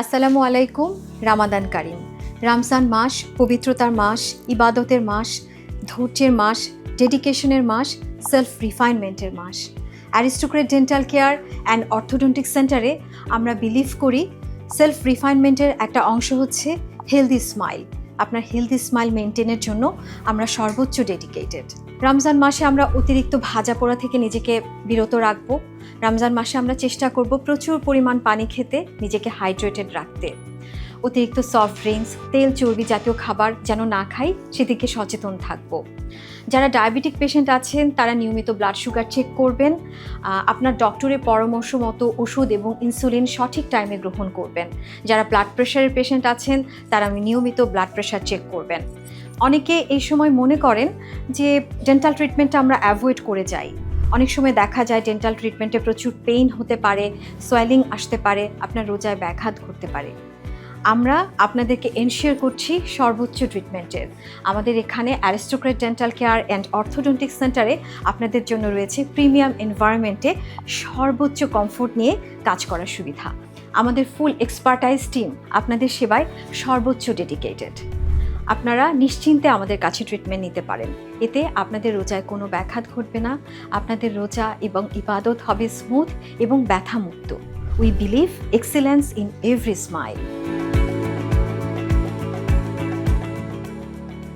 আসসালামু আলাইকুম। রামাদান কারিম। রমজান মাস পবিত্রতার মাস, ইবাদতের মাস, ধৈর্যের মাস, ডেডিকেশনের মাস, সেলফ রিফাইনমেন্টের মাস। Aristocrat dental care and orthodontic সেন্টারে আমরা বিলিভ করি সেলফ রিফাইনমেন্টের একটা অংশ হচ্ছে হেলদি স্মাইল। আপনার হেলদি স্মাইল মেনটেনের জন্য আমরা সর্বোচ্চ ডেডিকেটেড। রমজান মাসে আমরা অতিরিক্ত ভাজা পোড়া থেকে নিজেকে বিরত রাখবো। রমজান মাসে আমরা চেষ্টা করব প্রচুর পরিমাণ পানি খেতে, নিজেকে হাইড্রেটেড রাখতে। অতিরিক্ত সফট ড্রিঙ্কস, তেল চর্বি জাতীয় খাবার যেন না খাই সেদিকে সচেতন থাকব। যারা ডায়াবেটিক পেশেন্ট আছেন তারা নিয়মিত ব্লাড সুগার চেক করবেন। আপনার ডক্টরের পরামর্শ মতো ওষুধ এবং ইনসুলিন সঠিক টাইমে গ্রহণ করবেন। যারা ব্লাড প্রেশারের পেশেন্ট আছেন তারা নিয়মিত ব্লাড প্রেশার চেক করবেন। অনেকে এই সময় মনে করেন যে ডেন্টাল ট্রিটমেন্টটা আমরা অ্যাভয়েড করে যাই। অনেক সময় দেখা যায় ডেন্টাল ট্রিটমেন্টে প্রচুর পেইন হতে পারে, সোয়েলিং আসতে পারে, আপনার রোজায় ব্যাঘাত ঘটতে পারে। আমরা আপনাদেরকে এনশিওর করছি সর্বোচ্চ ট্রিটমেন্টের। আমাদের এখানে aristocrat dental care and orthodontic সেন্টারে আপনাদের জন্য রয়েছে প্রিমিয়াম এনভায়রনমেন্টে সর্বোচ্চ কমফোর্ট নিয়ে কাজ করার সুবিধা। আমাদের ফুল এক্সপার্টাইজ টিম আপনাদের সেবায় সর্বোচ্চ ডেডিকেটেড। আপনারা নিশ্চিন্তে আমাদের কাছে ট্রিটমেন্ট নিতে পারেন। এতে আপনাদের রোজায় কোনো ব্যাঘাত ঘটবে না। আপনাদের রোজা এবং ইবাদত হবে স্মুথ এবং ব্যথামুক্ত। We believe excellence in every smile.